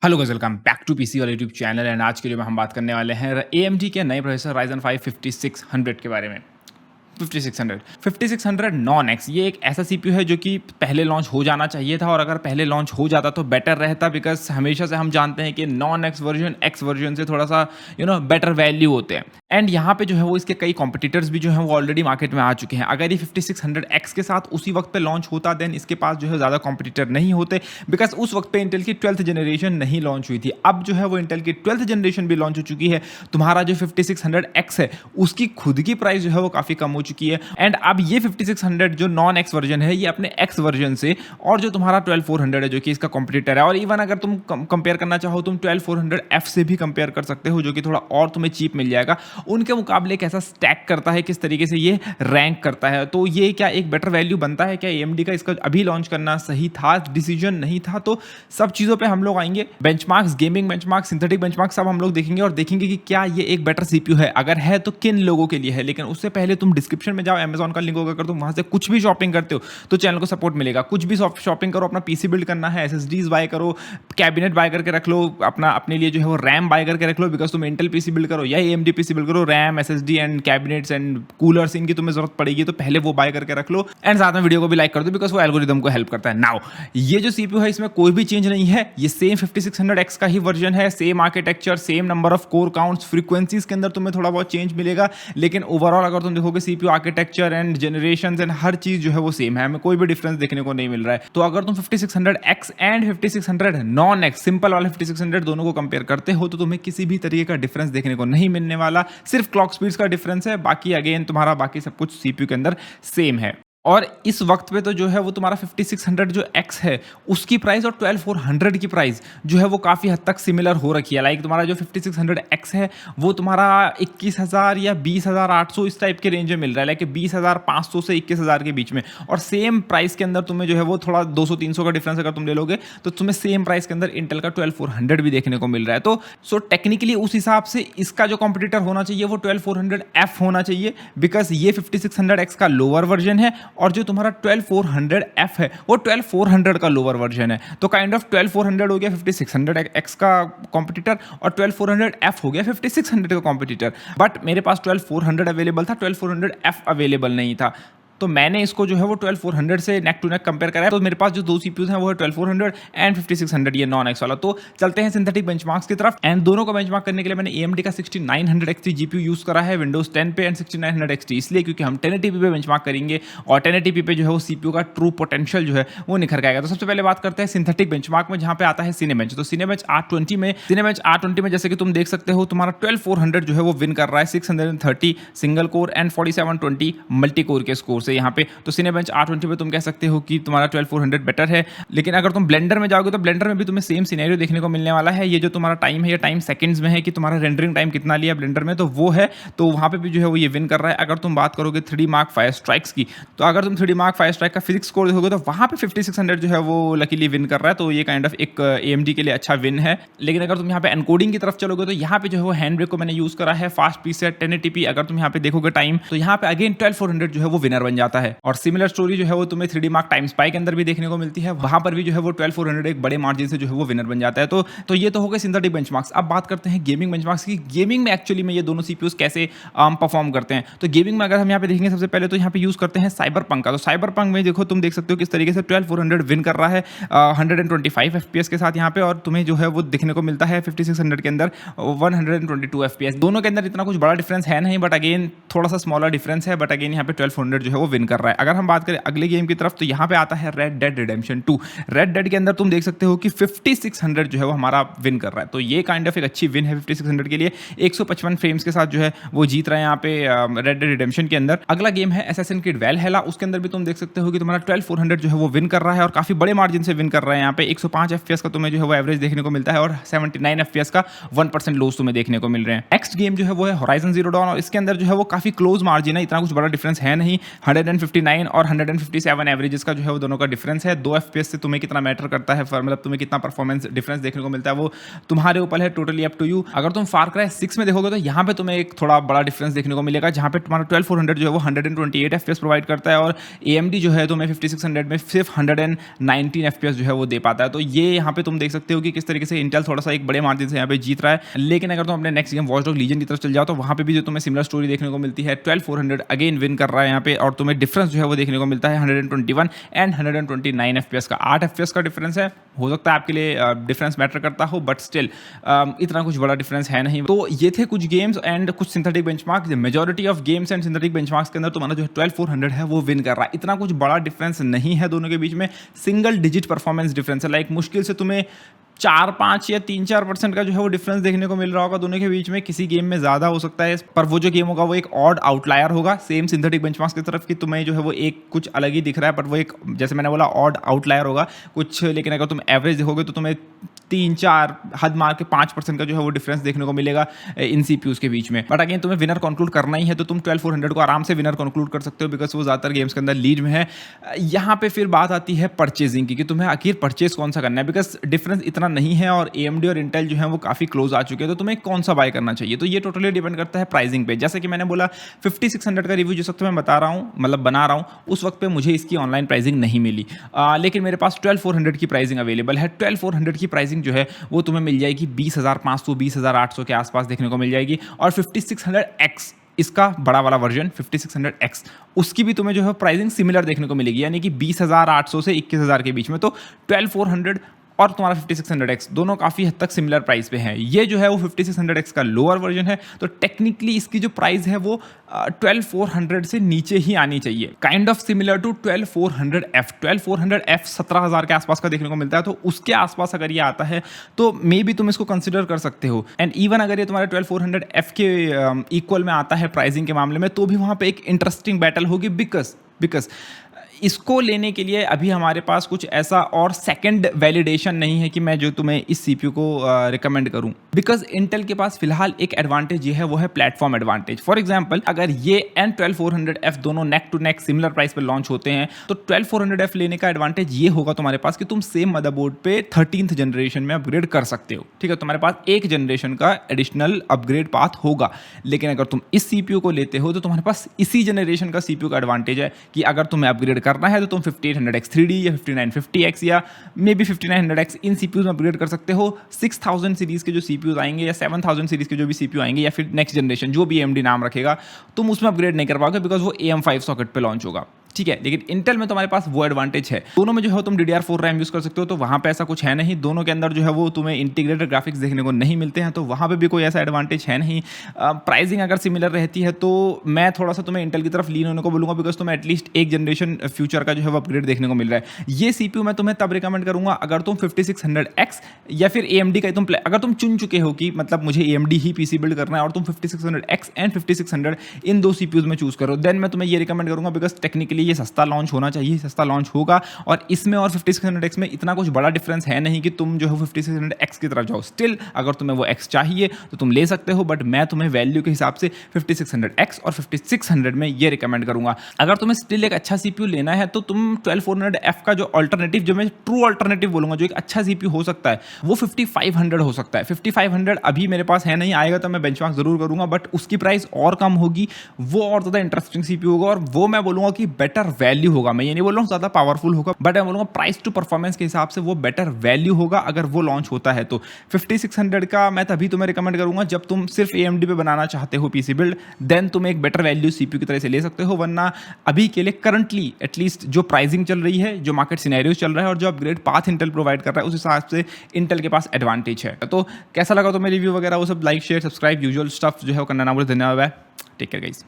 Hello guys, welcome back to PC वाला YouTube channel. And आज के लिए हम बात करने वाले हैं AMD के नए प्रोसेसर Ryzen 5 5600 के बारे में। 5600 नॉन एक्स, ये एक ऐसा सीपीयू है जो कि पहले लॉन्च हो जाना चाहिए था, और अगर पहले लॉन्च हो जाता तो बेटर रहता, बिकॉज हमेशा से हम जानते हैं कि नॉन एक्स वर्जन से थोड़ा सा बेटर वैल्यू होते हैं। एंड यहाँ पे जो है वो इसके कई कॉम्पिटिटर्स भी जो है वो ऑलरेडी मार्केट में आ चुके हैं। अगर ये 5600X के साथ उसी वक्त पे लॉन्च होता देन इसके पास जो है ज़्यादा कॉम्पिटिटर नहीं होते, बिकॉज उस वक्त पे इंटेल की 12th जनरेशन नहीं लॉन्च हुई थी। अब जो है वो इंटेल की 12th जनरेशन भी लॉन्च हो चुकी है। तुम्हारा जो 5600X है उसकी खुद की प्राइस जो है वो काफ़ी कम हो चुकी है। एंड अब ये 5600 जो नॉन एक्स वर्जन है ये अपने एक्स वर्जन से, और जो तुम्हारा 12400 है जो कि इसका कॉम्पिटिटर है, और इवन अगर तुम कंपेयर करना चाहो तुम 12400F से भी कंपेयर कर सकते हो, जो कि थोड़ा और तुम्हें चीप मिल जाएगा। उनके मुकाबले कैसा स्टैक करता है, किस तरीके से ये रैंक करता है, तो ये क्या एक बेटर वैल्यू बनता है क्या AMD का? इसका अभी लॉन्च करना सही था, डिसीजन नहीं था? तो सब चीज़ों पे हम लोग आएंगे। Benchmarks, gaming benchmark, synthetic benchmark सब हम लोग देखेंगे, और देखेंगे कि क्या ये एक बेटर सीपीयू है, अगर है तो किन लोगों के लिए है। लेकिन उससे पहले तुम डिस्क्रिप्शन में जाओ, Amazon का लिंक होगा, अगर तुम वहां से कुछ भी शॉपिंग करते हो तो चैनल को सपोर्ट मिलेगा। कुछ भी शॉपिंग करो, अपना पीसी बिल्ड करना है, SSDs बाय करो, कैबिनेट बाय करके रख लो, अपने लिए जो है वो रैम बाय करके रख लो, बिकॉज तुम इंटेल पीसी बिल्ड करो या AMD पीसी बिल्ड करो, RAM, SSD and cabinets and coolers इनकी तुम्हें जरूरत पड़ेगी, तो पहले वो बाय करके रख लो। एंड साथ में वीडियो को भी लाइक कर दो, बिकॉज वो एल्गोरिदम को हेल्प करता है। नाउ ये जो सीपीयू है इसमें कोई भी चेंज नहीं है, ये सेम 5600X का ही वर्जन है, same architecture, same number of core counts, frequencies के अंदर तुम्हें थोड़ा बहुत चेंज मिलेगा, लेकिन ओवरऑल अगर तुम देखोगे CPU architecture and generation and हर चीज जो है वो सेम है, हमें कोई भी डिफरेंस देखने को नहीं मिल रहा है। तो अगर तुम 5600X and 5600 non x simple वाला 5600 दोनों को कंपेयर करते हो तो तुम्हें किसी भी तरीके का डिफरेंस देखने को नहीं मिलने वाला, सिर्फ क्लॉक स्पीड्स का डिफरेंस है। बाकी अगेन तुम्हारा बाकी सब कुछ सीपीयू के अंदर सेम है। और इस वक्त पे तो जो है वो तुम्हारा 5600 जो X है उसकी प्राइस और 12400 की प्राइस जो है वो काफ़ी हद तक सिमिलर हो रखी है। लाइक तुम्हारा जो 5600X है वो तुम्हारा 21,000 या 20,800 इस टाइप के रेंज में मिल रहा है, लाइक 20,500 से 21,000 के बीच में। और सेम प्राइस के अंदर तुम्हें जो है वो थोड़ा 200-300 का डिफरेंस अगर तुम ले लोगे तो तुम्हें सेम प्राइस के अंदर इंटेल का 12400 भी देखने को मिल रहा है। तो सो टेक्निकली उस हिसाब से इसका जो कॉम्पिटिटर होना चाहिए वो 12400F होना चाहिए, बिकॉज ये 5600X का लोअर वर्जन है, और जो तुम्हारा 12400F है वो 12400 का लोअर वर्जन है। तो काइंड ऑफ 12400 हो गया 5600X का कॉम्पिटिटर, और 12400F हो गया 5600 का कॉम्पिटिटर। बट मेरे पास 12400 अवेलेबल था, 12400F अवेलेबल नहीं था, तो मैंने इसको जो है वो 12400 से नेक टू नेक कंपेयर करा है। तो मेरे पास जो दो सीपीयूज हैं वो है 12400 एंड 5600, ये नॉन एक्स वाला। तो चलते हैं सिंथेटिक बेंचमार्क्स की तरफ। एंड दोनों को बेंचमार्क करने के लिए मैंने AMD का 6900XT जीपीयू यूज करा है Windows 10 पे, एंड 6900XT इसलिए क्योंकि हम 1080p पे बेंचमार्क करेंगे, और 1080p पे जो है वो सीपीयू का ट्रू पोटेंशियल जो है वो निखर आएगा। तो सबसे पहले बात करते हैं सिंथेटिक बेंचमार्क में, जहां पे आता है सिनेबेंच। तो सिनेबेंच R20 में जैसे कि तुम देख सकते हो तुम्हारा 12400 जो है वो विन कर रहा है 630 single core and 4720 multi core के स्कोर से यहाँ पे। तो सिनेबेंच R20 पे तुम कह सकते हो कि तुम्हारा 12400 बेटर है। लेकिन अगर तुम ब्लेंडर में जाओगे तो ब्लेंडर में भी तुम्हें सेम सिनेरियो देखने को मिलने वाला है। ये जो तुम्हारा टाइम है ये टाइम सेकंड्स में है कि तुम्हारा रेंडरिंग टाइम कितना लिया ब्लेंडर में, तो वो है, तो वहाँ पे भी जो है वो ये विन कर रहा है। अगर तुम बात करोगे 3D Mark V स्ट्राइक्स की, तो अगर तुम 3D Mark V स्ट्राइक का फिजिक्स स्कोर देखोगे तो वहाँ पे 5600 जो है वो लकीली विन कर रहा है। तो ये काइंड ऑफ एक AMD के लिए अच्छा विन है। लेकिन अगर तुम यहाँ पे एनकोडिंग की तरफ चलोगे तो यहाँ पे जो है वो हैंड ब्रेक को मैंने यूज करा है, फास्ट प्रीसेट 1080p। अगर तुम यहाँ पे देखोगे टाइम तो यहाँ पे अगेन 12400 जो है वो विनर बन जाता है। और सिमिलर स्टोरी जो है वो तुम्हें 3D Mark टाइम स्पाई के अंदर भी देखने को मिलती है, वहां पर भी जो है वो 12400 एक बड़े मार्जिन से जो है वो विनर बन जाता है। तो ये तो हो गए सिंथेटिक बेंचमार्क्स। अब बात करते हैं गेमिंग बेंचमार्क्स की। गेमिंग में एक्चुअली में ये दोनों सीपीयूज कैसे परफॉर्म करते हैं। तो गेमिंग में अगर हम यहाँ पे देखेंगे सबसे पहले तो यहाँ पे यूज करते हैं साइबरपंक का। तो साइबरपंक में देखो तुम देख सकते हो किस तरीके से 12400 विन कर रहा है 125 FPS के साथ यहाँ पे, और तुम्हें जो है वो देखने को मिलता है 5600 के अंदर 122 FPS। दोनों के अंदर इतना कुछ बड़ा डिफरेंस है नहीं, बट अगेन थोड़ा सा स्मॉलर डिफरेंस है, बट अगेन यहाँ पे 12400 जो है वो विन कर रहा है। अगर हम बात करें अगले गेम की तरफ तो यहाँ पे आता है red dead redemption 2। Red dead के अंदर तुम देख सकते हो कि 5600 जो है वो हमारा विन कर रहा है। तो ये काइंड ऑफ एक अच्छी विन है 5600 के लिए। 155 फ्रेम्स के साथ जो है वो जीत रहे हैं यहाँ पे रेड डेड रिडेम्पशन के अंदर। अगला गेम है असैसिन क्रीड वैलहैला। उसके अंदर भी तुम देख सकते हो कि तुम्हारा 12400 जो है वो विन कर रहा है, और काफी बड़े मार्जिन से विन कर रहा है। यहाँ पे 105 FPS का तुम्हें जो है वो एवरेज देखने को मिलता है, और 79 FPS का 1% लॉस तुम्हें देखने को मिल रहे हैं। नेक्स्ट गेम जो है वो है होराइजन जीरो डॉन, और इसके अंदर जो है वो काफी क्लोज मार्जिन है, इतना कुछ बड़ा डिफरेंस है नहीं। 159 और 157 एवरेजेस का जो है वो दोनों का डिफरेंस है। 2 FPS से तुम्हें कितना मैटर करता है, मतलब तुम्हें कितना परफॉर्मेंस डिफरेंस देखने को मिलता है, वो तुम्हारे ऊपर है, टोटली अप टू यू। अगर तुम फार क्राई 6 में देखोगे तो यहाँ पे तुम्हें एक थोड़ा बड़ा डिफरेंस देखने को मिलेगा, जहाँ पे तुम्हारा 12400 जो है वो 128 FPS प्रोवाइड करता है और AMD जो है तुम्हें 5600 में सिर्फ 119 FPS जो है वो दे पाता है। तो ये यहाँ पे तुम देख सकते हो कि किस तरीके से इंटेल थोड़ा सा एक बड़े मार्जिन से यहाँ पे जीत रहा है। लेकिन अगर तुम अपने next game Watch Dog Legion की तरफ चल जाओ तो वहाँ पे भी जो तुम्हें सिमिलर स्टोरी देखने को मिलती है। 12400 अगेन विन कर रहा है यहाँ पे और तुम्हें डिफरेंस जो है वो देखने को मिलता है 121 एंड 129 FPS का। 8 FPS का डिफरेंस है, हो सकता है आपके लिए डिफरेंस मैटर करता हो, बट स्टिल इतना कुछ बड़ा डिफरेंस है नहीं। तो ये थे कुछ गेम्स एंड कुछ synthetic benchmark. Majority of games and synthetic benchmarks के अंदर तुम्हारा जो 12400 है वो विन कर रहा है। इतना कुछ बड़ा डिफरेंस नहीं है दोनों के बीच में, सिंगल डिजिट परफॉर्मेंस डिफरेंस है। लाइक मुश्किल से तुम्हें 4-5 या 3-4% का जो है वो डिफरेंस देखने को मिल रहा होगा दोनों के बीच में। किसी गेम में ज़्यादा हो सकता है, पर वो जो गेम होगा वो एक ऑड आउटलायर होगा सेम सिंथेटिक बेंचमार्क्स की तरफ, कि तुम्हें जो है वो एक कुछ अलग ही दिख रहा है, पर वो एक, जैसे मैंने बोला, ऑड आउटलायर होगा कुछ। लेकिन अगर तुम एवरेज देखोगे तो तुम्हें 3-4 हद मार के 5% का जो है वो डिफरेंस देखने को मिलेगा इन CPUs के बीच में। बट अगेन तुम्हें विनर कंक्लूड करना ही है तो तुम 12400 को आराम से विनर कंक्लूड कर सकते हो, बिकॉज वो ज़्यादातर गेम्स के अंदर लीड में है। यहाँ पे फिर बात आती है परचेजिंग की, कि तुम्हें आखिर परचेज कौन सा करना है, बिकॉज डिफरेंस इतना नहीं है और AMD और इंटेल जो है वो काफ़ी क्लोज आ चुके हैं, तो तुम्हें कौन सा बाय करना चाहिए। तो ये टोटली डिपेंड करता है प्राइसिंग पे। जैसे कि मैंने बोला 5600 का रिव्यू जिस वक्त मैं बता रहा हूँ, मतलब बना रहा हूँ, उस वक्त पे मुझे इसकी ऑनलाइन प्राइसिंग नहीं मिली, लेकिन मेरे पास 12400 की प्राइसिंग अवेलेबल है। 12400 की प्राइसिंग जो है वो तुम्हें मिल जाएगी 20,500 20,800 के आसपास देखने को मिल जाएगी। और 5600X इसका बड़ा वाला वर्जन 5600X, उसकी भी तुम्हें जो है प्राइसिंग सिमिलर देखने को मिलेगी, यानी कि 20,800 से 21,000 के बीच में। तो 12400 और तुम्हारा 5600X दोनों काफ़ी हद तक सिमिलर प्राइस पे हैं। ये जो है वो 5600X का लोअर वर्जन है, तो टेक्निकली इसकी जो प्राइस है वो 12400 से नीचे ही आनी चाहिए, kind of similar to 12400F। 12400F 17,000 के आसपास का देखने को मिलता है, तो उसके आसपास अगर ये आता है तो मे बी तुम इसको कंसिडर कर सकते हो। एंड इवन अगर ये तुम्हारे 12400F के इक्वल में आता है प्राइसिंग के मामले में, तो भी वहाँ पे एक इंटरेस्टिंग बैटल होगी, बिकॉज इसको लेने के लिए अभी हमारे पास कुछ ऐसा और सेकंड वैलिडेशन नहीं है कि मैं जो तुम्हें इस CPU को रिकमेंड करूं, बिकॉज इंटेल के पास फिलहाल एक एडवांटेज ये है, वो है प्लेटफॉर्म एडवांटेज। फॉर एग्जांपल, अगर ये एंड 12400F दोनों neck to neck similar price पर लॉन्च होते हैं, तो 12400F लेने का एडवांटेज ये होगा तुम्हारे पास कि तुम सेम मदरबोर्ड पे 13th जनरेशन में अपग्रेड कर सकते हो। ठीक है, तुम्हारे पास एक जनरेशन का एडिशनल अपग्रेड पाथ होगा। लेकिन अगर तुम इस CPU को लेते हो तो तुम्हारे पास इसी जनरेशन का CPU का एडवांटेज है कि अगर तुम्हें अपग्रेड करना है तो तुम 5800X 3D या 5950X या may be 5900X in CPUs में अपग्रेड कर सकते हो। 6000 सीरीज के जो CPUs आएंगे या 7000 सीरीज के जो भी CPU आएंगे या फिर नेक्स्ट जनरेशन जो भी AMD नाम रखेगा, तुम उसमें अपग्रेड नहीं कर पाओगे, बिकॉज वो AM5 सॉकेट पे लॉन्च होगा। ठीक है, लेकिन इंटेल में तुम्हारे पास वो एडवांटेज है। दोनों में जो है तुम DDR4 रैम यूज़ कर सकते हो, तो वहाँ पे ऐसा कुछ है नहीं। दोनों के अंदर जो है वो तुम्हें इंटीग्रेटेड ग्राफिक्स देखने को नहीं मिलते हैं, तो वहाँ पे भी कोई ऐसा एडवांटेज है नहीं। प्राइसिंग अगर सिमिलर रहती है तो मैं थोड़ा सा तुम्हें इंटेल की तरफ लीन होने को बोलूँगा, बिकॉज तुम्हें एटलीस्ट एक जनरेशन फ्यूचर का जो है वो अपग्रेड देखने को मिल रहा है। ये CPU मैं तुम्हें तब रिकमेंड करूँगा अगर तुम 5600X या फिर AMD का अगर तुम चुन चुके हो कि मतलब मुझे AMD ही PC बिल्ड करना है और तुम 5600X एंड 5600 इन दो CPUs में चूज करो, देन मैं तुम्हें ये रिकमेंड करूँगा, बिकॉज टेक्निकली ये सस्ता लॉन्च होना चाहिए, सस्ता लॉन्च होगा। और इसमें और 5600X में इतना कुछ बड़ा डिफरेंस है नहीं कि तुम जो है 5600X की तरफ जाओ। स्टिल अगर तुम्हें वो X चाहिए तो तुम ले सकते हो, बट मैं तुम्हें वैल्यू के हिसाब से 5600X और 5600 में ये रिकमेंड करूंगा। अगर तुम्हें स्टिल एक अच्छा CPU लेना है तो तुम 12400F का जो अल्टरनेटिव, जो मैं ट्रू अल्टरनेटिव बोलूंगा, जो एक अच्छा CPU हो सकता है, वो 5500 हो सकता है। 5500 अभी मेरे पास है नहीं, आएगा तो मैं बेंचमार्क जरूर करूंगा, बट उसकी प्राइस और कम होगी, वो और ज़्यादा इंटरेस्टिंग CPU होगा और वो मैं बोलूंगा कि बेटर वैल्यू होगा। मैं ये नहीं बोल रहा हूँ ज़्यादा पावरफुल होगा, बट मैं बोलूँगा प्राइस टू परफॉर्मेंस के हिसाब से वो बेटर वैल्यू होगा अगर वो लॉन्च होता है। तो 5600 का मैं तभी तुम्हें रिकमेंड करूँगा जब तुम सिर्फ AMD पे बनाना चाहते हो PC बिल्ड, देन तुम एक बेटर वैल्यू CPU की तरह से ले सकते हो। वरना अभी के लिए करंटली एटलीस्ट जो प्राइसिंग चल रही है, जो मार्केट सिनेरियो चल रहा है और जो अपग्रेड पाथ इंटेल प्रोवाइड कर रहा है, उस हिसाब से इंटेल के पास एडवांटेज है। तो कैसा लगा तुम्हें रिव्यू वगैरह वो सब, like share subscribe usual stuff जो है वो करना ना भूलो। धन्यवाद, टेक केयर गाइस।